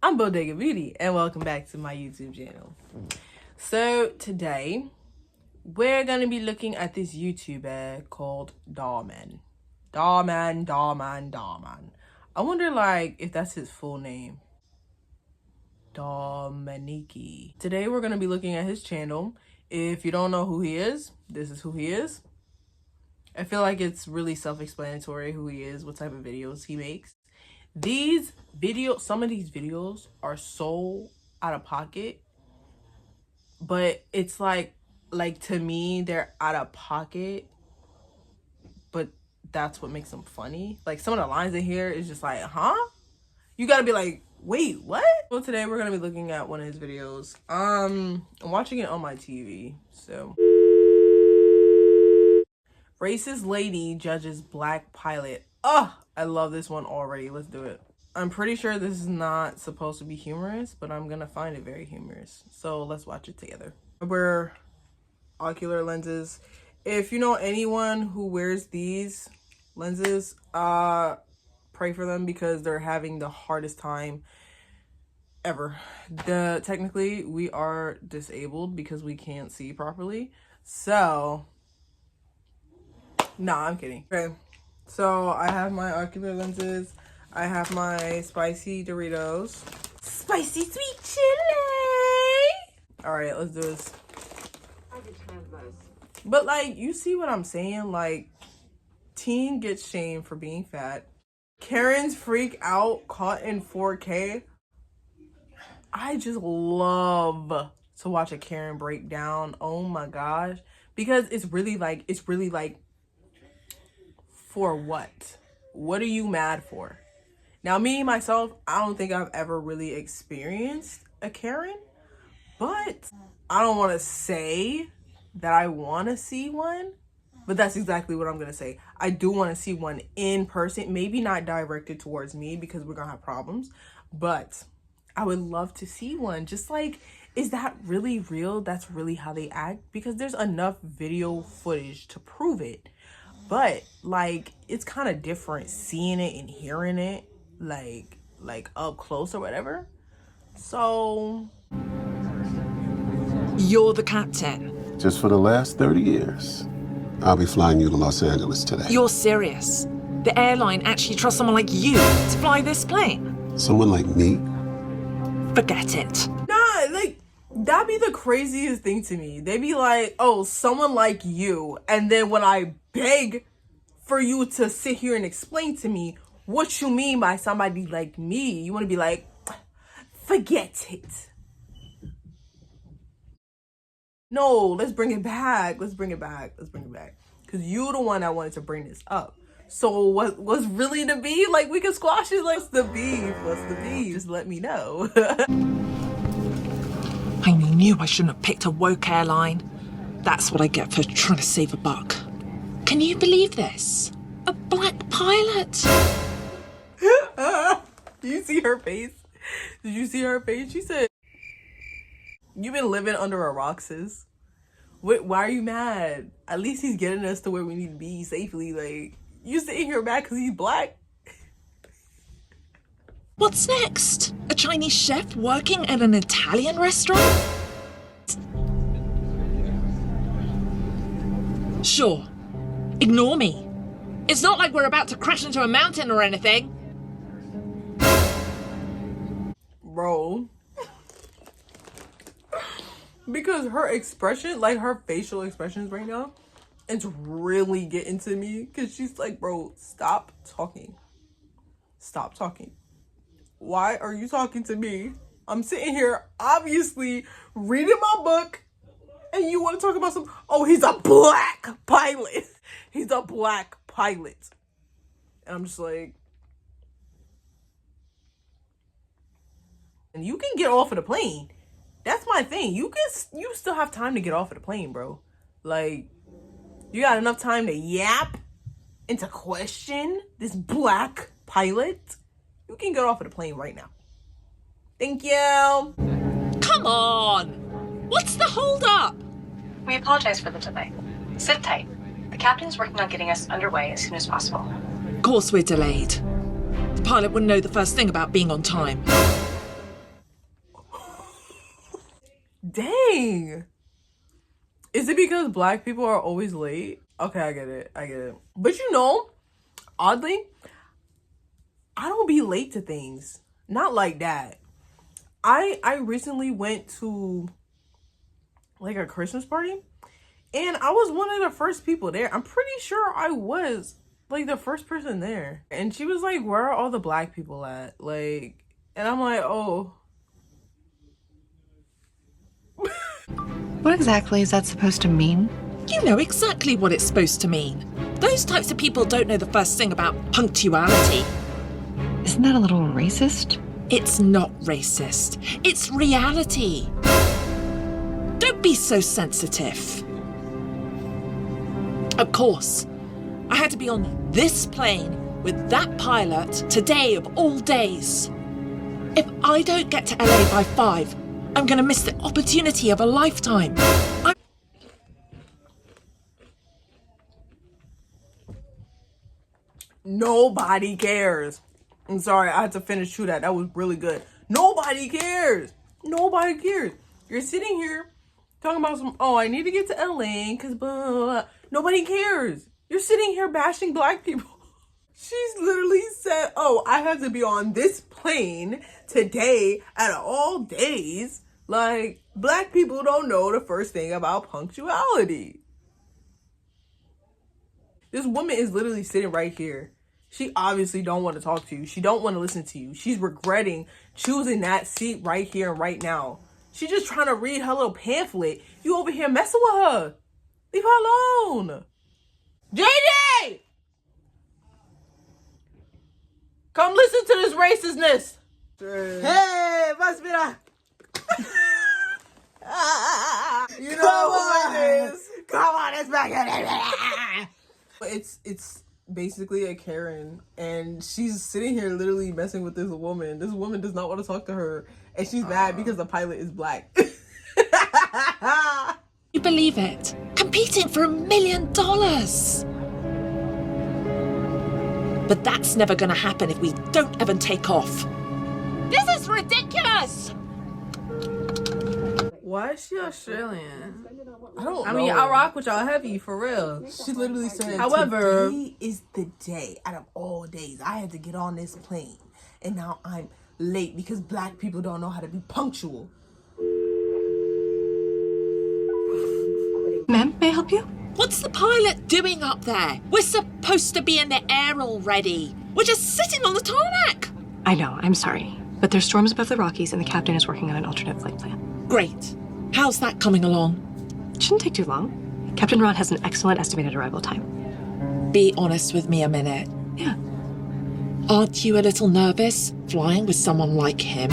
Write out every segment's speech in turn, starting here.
I'm Bodega Beauty and welcome back to my YouTube channel. So today we're gonna be looking at this YouTuber called Dawman. Dawman. I wonder if that's his full name. Domaniki. Today we're gonna be looking at his channel. If you don't know who he is, this is who he is. I feel like it's really self-explanatory who he is, what type of videos he makes. Some of these videos are so out of pocket, but it's like to me, they're out of pocket, but that's what makes them funny. Like some of the lines in here is just like, huh? You gotta be like, wait, what? Well, today we're gonna be looking at one of his videos. I'm watching it on my TV, so. Racist lady judges black pilot. Oh, I love this one already. Let's do it. I'm pretty sure this is not supposed to be humorous, but I'm gonna find it very humorous. So let's watch it together. I wear ocular lenses. If you know anyone who wears these lenses, pray for them because they're having the hardest time ever. Technically, we are disabled because we can't see properly. So, nah, I'm kidding. Okay, so I have my ocular lenses. I have my spicy Doritos. Spicy sweet chili! Alright, let's do this. I did have those. But you see what I'm saying? Teen gets shamed for being fat. Karens freak out caught in 4K. I just love to watch a Karen break down. Oh my gosh. Because it's really for what? What are you mad for? Now, me, myself, I don't think I've ever really experienced a Karen, but I don't want to say that I want to see one, but that's exactly what I'm going to say. I do want to see one in person, maybe not directed towards me because we're going to have problems, but I would love to see one. Just is that really real? That's really how they act? Because there's enough video footage to prove it, but it's kind of different seeing it and hearing it. Like up close or whatever. So you're the captain. Just for the last 30 years. I'll be flying you to Los Angeles today. You're serious? The airline actually trusts someone like you to fly this plane? Someone like me? Forget it. Nah, that'd be the craziest thing to me. They'd be like, oh, someone like you. And then when I beg for you to sit here and explain to me what you mean by somebody like me, you want to be like, forget it. No, let's bring it back. Let's bring it back. Because you're the one that wanted to bring this up. So what's really the beef? We can squash it. What's the beef? Just let me know. I knew I shouldn't have picked a woke airline. That's what I get for trying to save a buck. Can you believe this? A black pilot? Do you see her face? Did you see her face? She said, you've been living under a rock, sis. Why are you mad? At least he's getting us to where we need to be safely. You sitting here mad because he's black? What's next? A Chinese chef working at an Italian restaurant? Sure. Ignore me. It's not like we're about to crash into a mountain or anything. Bro. Because her expression, her facial expressions right now, it's really getting to me. Because she's like, bro, stop talking. Stop talking. Why are you talking to me? I'm sitting here, obviously, reading my book. And you want to talk about he's a black pilot. He's a black pilot. And I'm just like, and you can get off of the plane. That's my thing. You still have time to get off of the plane, bro. You got enough time to yap and to question this black pilot. You can get off of the plane right now. Thank you. Come on. What's the hold-up? We apologize for the delay. Sit tight. The captain's working on getting us underway as soon as possible. Of course we're delayed. The pilot wouldn't know the first thing about being on time. annoying. Is it because black people are always late? Okay, I get it. But you know, oddly, I don't be late to things. Not like that. I recently went to like a Christmas party and I was one of the first people there. I'm pretty sure I was like the first person there. And she was like, where are all the black people at? Like, and I'm like, oh. What exactly is that supposed to mean? You know exactly what it's supposed to mean. Those types of people don't know the first thing about punctuality. Isn't that a little racist? It's not racist. It's reality. Don't be so sensitive. Of course, I had to be on this plane with that pilot today of all days. If I don't get to LA by 5, I'm going to miss the opportunity of a lifetime. Nobody cares. I'm sorry, I had to finish through that. That was really good. Nobody cares. Nobody cares. You're sitting here talking about some, oh, I need to get to LA because blah, blah, blah. Nobody cares. You're sitting here bashing black people. She's literally said, oh, I have to be on this plane today out of all days. Like, black people don't know the first thing about punctuality. This woman is literally sitting right here. She obviously don't want to talk to you. She don't want to listen to you. She's regretting choosing that seat right here and right now. She's just trying to read her little pamphlet. You over here messing with her. Leave her alone. JJ! Come listen to this racistness. Hey, what's mira? You know what it is. Come on, it's back. It's basically a Karen, and she's sitting here literally messing with this woman. This woman does not want to talk to her, and she's mad because the pilot is black. You believe it? Competing for $1 million. But that's never going to happen if we don't even take off. This is ridiculous! Why is she Australian? I don't know. I mean, I rock with y'all heavy, for real. She literally said, However, today is the day out of all days I had to get on this plane, and now I'm late because black people don't know how to be punctual. Ma'am, may I help you? What's the pilot doing up there? We're supposed to be in the air already. We're just sitting on the tarmac. I know, I'm sorry. But there's storms above the Rockies and the captain is working on an alternate flight plan. Great. How's that coming along? It shouldn't take too long. Captain Ron has an excellent estimated arrival time. Be honest with me a minute. Yeah. Aren't you a little nervous flying with someone like him?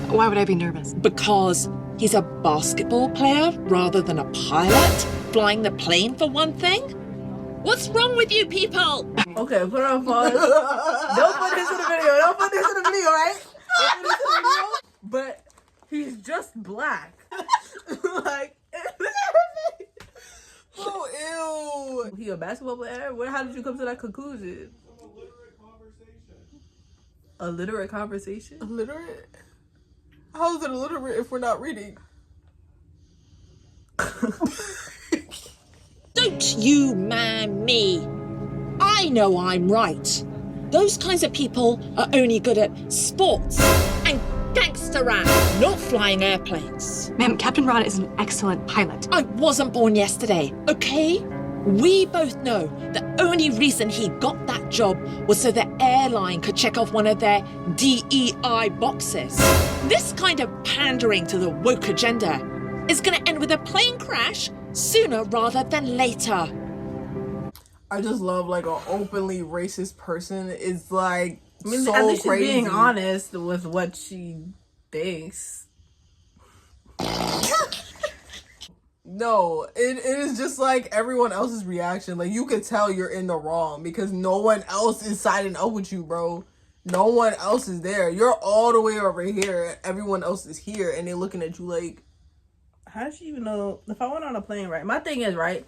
Why would I be nervous? Because he's a basketball player rather than a pilot? Flying the plane for one thing? What's wrong with you people? okay, put on pause. Don't put this in the video. Don't put this in the video, right? Don't put this in the video. But he's just black. Like, oh, ew. He a basketball player? How did you come to that conclusion? A literate conversation? Illiterate? How is it illiterate if we're not reading? Don't you man me. I know I'm right. Those kinds of people are only good at sports and gangster rap, not flying airplanes. Ma'am, Captain Ron is an excellent pilot. I wasn't born yesterday, okay? We both know the only reason he got that job was so the airline could check off one of their DEI boxes. This kind of pandering to the woke agenda is going to end with a plane crash sooner rather than later. I just love like an openly racist person is like I mean, so at least she's crazy. being honest with what she thinks. No, it is just like everyone else's reaction. Like you could tell you're in the wrong because no one else is siding up with you, bro. No one else is there. You're all the way over here. Everyone else is here, and they're looking at you like. How does she even know if I went on a plane, right? My thing is, right?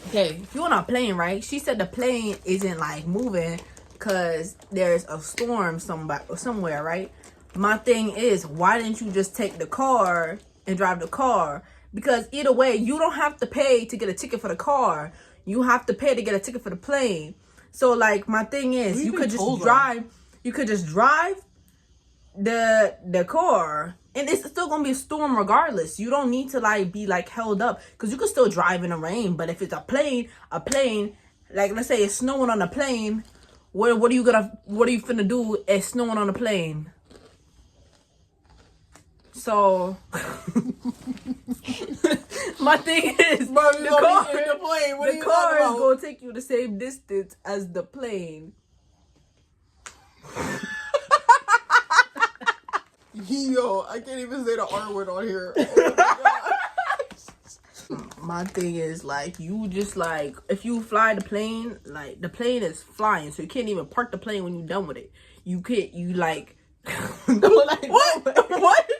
Okay, if you went on a plane, right? She said the plane isn't like moving because there's a storm somewhere, right? My thing is, why didn't you just take the car and drive the car. Because either way, you don't have to pay to get a ticket for the car. You have to pay to get a ticket for the plane. So like my thing is, you could just drive. You could just drive the car, and it's still gonna be a storm regardless. You don't need to like be like held up, because you can still drive in the rain. But if it's a plane, like let's say it's snowing on a plane, what are you finna do? It's snowing on a plane. So my thing is, the car is gonna take you the same distance as the plane. Yo, I can't even say the R word on here. Oh my God. My thing is like, you just like, if you fly the plane, like the plane is flying, so you can't even park the plane when you're done with it. You can't, you like, what?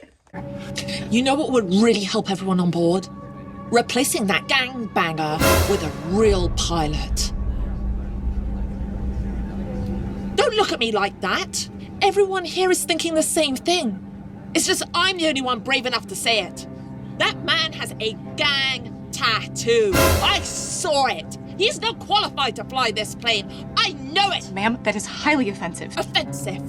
You know what would really help everyone on board? Replacing that gangbanger with a real pilot. Don't look at me like that. Everyone here is thinking the same thing. It's just I'm the only one brave enough to say it. That man has a gang tattoo. I saw it. He's not qualified to fly this plane. I know it. Ma'am, that is highly offensive. Offensive.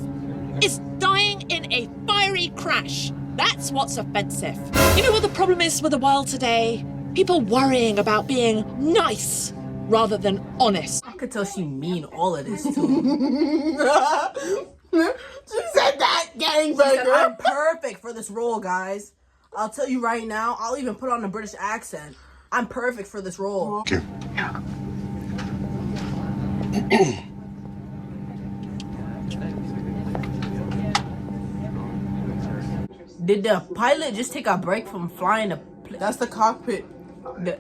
It's dying in a fiery crash. That's what's offensive. You know what the problem is with the world today? People worrying about being nice rather than honest. I could tell she mean all of this too. She said that, gangbanger. She said, I'm perfect for this role, guys. I'll tell you right now, I'll even put on a British accent. I'm perfect for this role. Okay. Did the pilot just take a break from flying the plane? That's the cockpit. The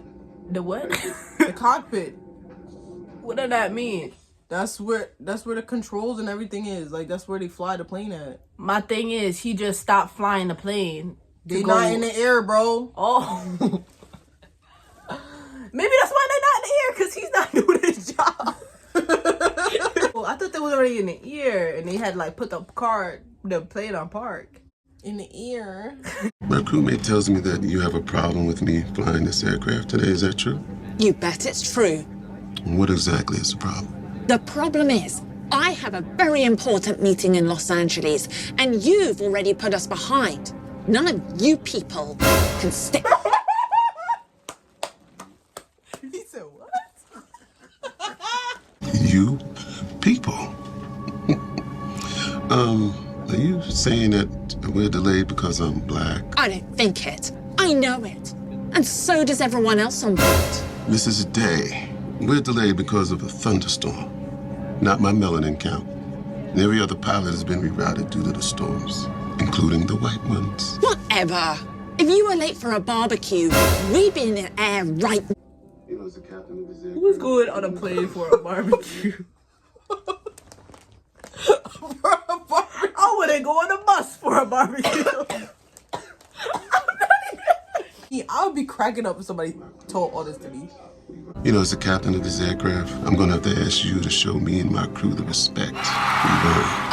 what? The cockpit. What did that mean? That's where the controls and everything is. Like, that's where they fly the plane at. My thing is, he just stopped flying the plane. They not in the air, bro. Oh. Maybe that's why they're not in the air, because he's not doing his job. Well, I thought they was already in the air, and they had like put the plane on park. In the air. My crewmate tells me that you have a problem with me flying this aircraft today. Is that true? You bet it's true. What exactly is the problem? The problem is, I have a very important meeting in Los Angeles, and you've already put us behind. None of you people can stick. He said what? You people. Are you saying that we're delayed because I'm black? I don't think it. I know it. And so does everyone else on board. Mrs. Day, we're delayed because of a thunderstorm. Not my melanin count. And every other pilot has been rerouted due to the storms, including the white ones. Whatever. If you were late for a barbecue, we'd be in the air right now. You know, as the captain of his aircraft. Who's going on a plane for a barbecue? I wouldn't go on a bus for a barbecue. I would be cracking up if somebody told all this to me. You know, as the captain of this aircraft, I'm gonna have to ask you to show me and my crew the respect we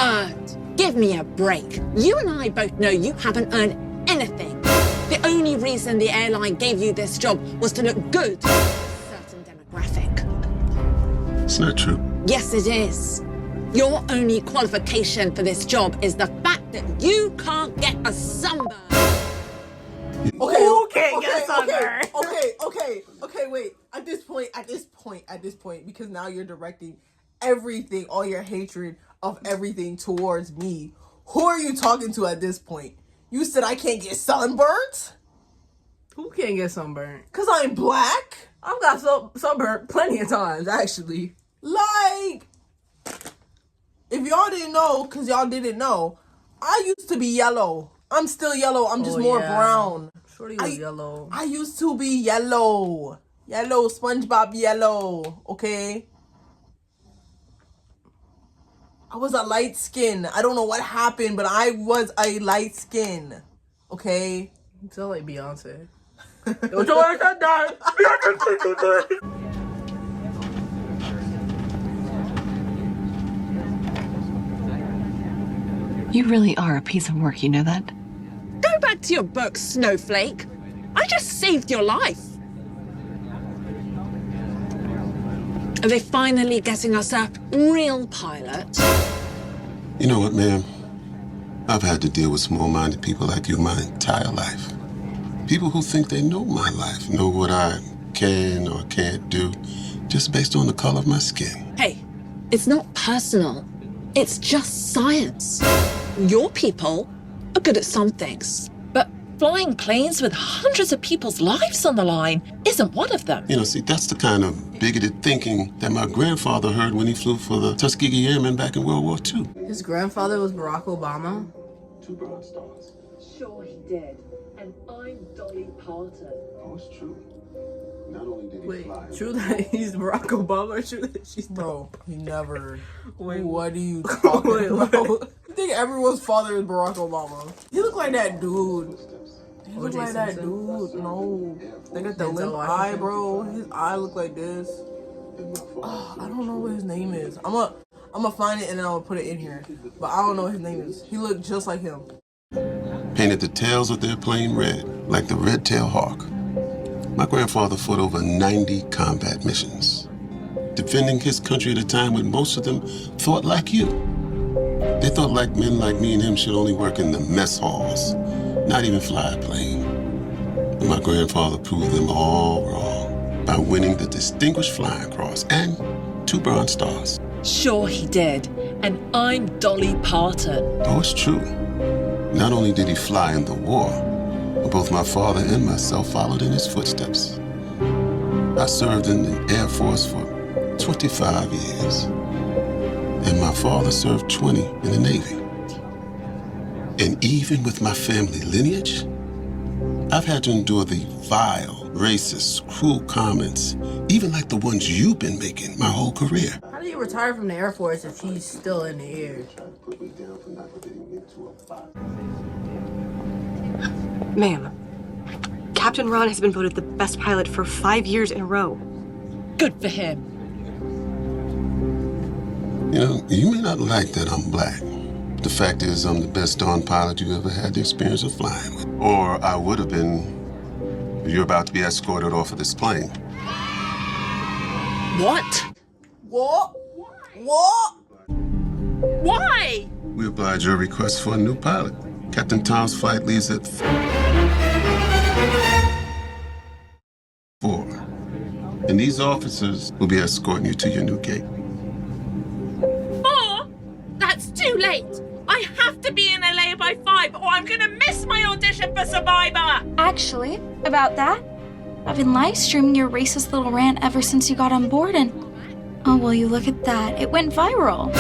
earn. Give me a break. You and I both know you haven't earned anything. The only reason the airline gave you this job was to look good to a certain demographic. It's not true. Yes, it is. Your only qualification for this job is the fact that you can't get a sunburn. Okay, Who can't get a sunburn? Okay, wait. At this point, because now you're directing everything, all your hatred of everything towards me. Who are you talking to at this point? You said I can't get sunburnt? Who can't get sunburned? Because I'm black? I've got sunburned plenty of times, actually. Like, if y'all didn't know, because y'all didn't know, I used to be yellow. I'm still yellow. I'm just more brown. Shorty was yellow. I used to be yellow. Yellow, SpongeBob yellow. Okay? I was a light skin. I don't know what happened, but I was a light skin. Okay? You sound like Beyonce. Don't you like that, Dad? You really are a piece of work, you know that? Go back back to your book, snowflake. I just saved your life. Are they finally getting us a real pilot? You know what, ma'am? I've had to deal with small-minded people like you my entire life. People who think they know my life, know what I can or can't do, just based on the color of my skin. Hey, it's not personal. It's just science. Your people are good at some things, but flying planes with hundreds of people's lives on the line isn't one of them. You know, see, that's the kind of bigoted thinking that my grandfather heard when he flew for the Tuskegee Airmen back in World War II. His grandfather was Barack Obama. 2 Bronze Stars. Sure he did. And I'm Dolly Parton. Oh, it's true. Not only did he Wait, fly... true that he's Barack Obama, or true that she's Bro, he never. Wait, What are you talking Wait, about? what? I think everyone's father is Barack Obama. He look like that dude. He look O.J. like that Simpson? dude. No. They got the Denzel limp Washington? eye, bro. His eye look like this. I don't know what his name is. I'm gonna find it and then I'm gonna put it in here. But I don't know what his name is. He looked just like him. Painted the tails of their plane red, like the red-tailed hawk. My grandfather fought over 90 combat missions, defending his country at a time when most of them thought like you. They thought like men like me and him should only work in the mess halls, not even fly a plane. But my grandfather proved them all wrong by winning the Distinguished Flying Cross and 2 Bronze Stars. Sure he did. And I'm Dolly Parton. Oh, it's true. Not only did he fly in the war, but both my father and myself followed in his footsteps. I served in the Air Force for 25 years, and my father served 20 in the Navy. And even with my family lineage, I've had to endure the vile, racist, cruel comments, even like the ones you've been making my whole career. How do you retire from the Air Force if he's still in the air? Ma'am, Captain Ron has been voted the best pilot for 5 years in a row. Good for him. You know, you may not like that I'm black. The fact is, I'm the best darn pilot you ever had the experience of flying with. Or I would have been if you're about to be escorted off of this plane. What? What? What? Why? We oblige your request for a new pilot. Captain Tom's flight leaves at 4. And these officers will be escorting you to your new gate. 4? That's too late. I have to be in LA by 5 or I'm gonna miss my audition for Survivor. Actually, about that, I've been live streaming your racist little rant ever since you got on board, and oh, well, you look at that. It went viral.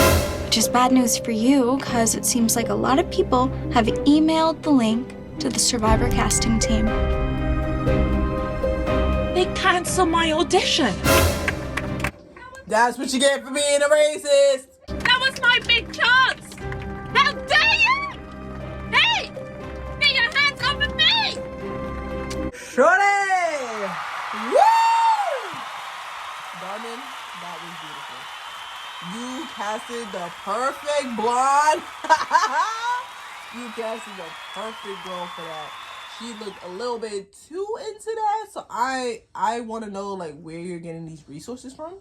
Which is bad news for you, because it seems like a lot of people have emailed the link to the Survivor casting team. They canceled my audition. That's what you get for being a racist. That was my big chance. How dare you? Hey! Get your hands off of me! Shorty! Woo! Darman, that was beautiful. You casted the perfect blonde. You casted the perfect girl for that. She looked a little bit too into that, so I want to know like where you're getting these resources from.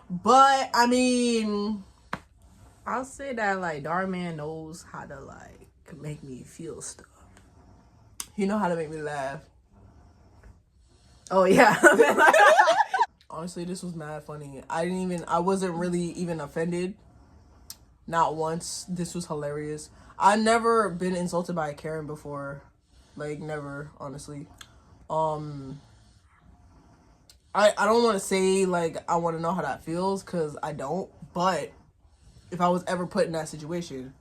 But I mean, I'll say that like Darman knows how to like make me feel stuff. you know how to make me laugh. Oh yeah. Honestly, this was mad funny. I wasn't really even offended. Not once. This was hilarious. I've never been insulted by a Karen before. Like, never, honestly. I don't want to say, like, I want to know how that feels, because I don't. But if I was ever put in that situation.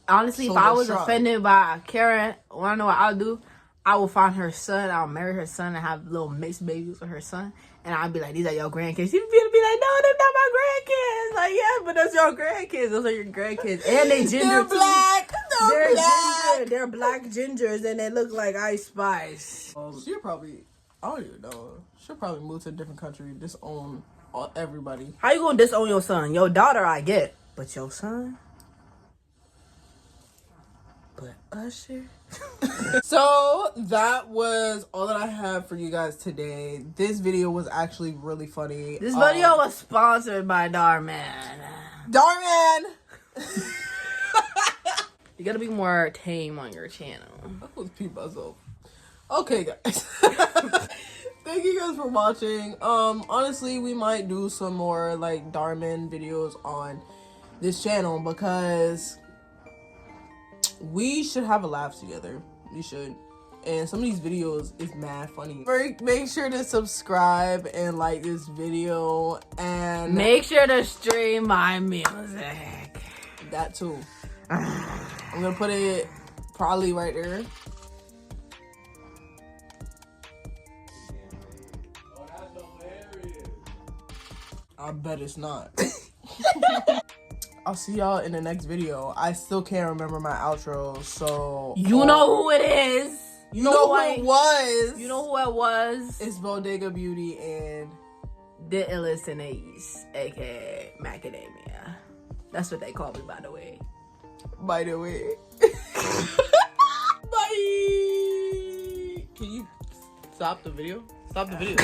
Honestly, So if I let's was try. offended by Karen, wanna know what I'll do? I will find her son, I'll marry her son and have little mixed babies with her son. And I'll be like, these are your grandkids. She'll be like, no, they're not my grandkids. Like, yeah, but those your grandkids. Those are your grandkids. And they ginger They're too. black. They're black. Ginger. They're black gingers and they look like Ice Spice. She'll probably, I don't even know. She'll probably move to a different country, disown everybody. How you gonna disown your son? Your daughter I get, but your son? But Usher. So that was all that I have for you guys today. This video was actually really funny. This video was sponsored by Darman. Darman! You gotta be more tame on your channel. I was peeing myself. Okay, guys. Thank you guys for watching. Honestly, we might do some more like Darman videos on this channel because we should have a laugh together. We should. And some of these videos is mad funny. Make sure to subscribe and like this video and make sure to stream my music. That too. I'm gonna put it probably right there. I bet it's not. I'll see y'all in the next video. I still can't remember my outro, so you know who it is. You know who it was. You know who it was. It's Bodega Beauty and the illest in the East, aka Macadamia. That's what they call me, by the way. By the way. Bye. Can you stop the video? Stop the video.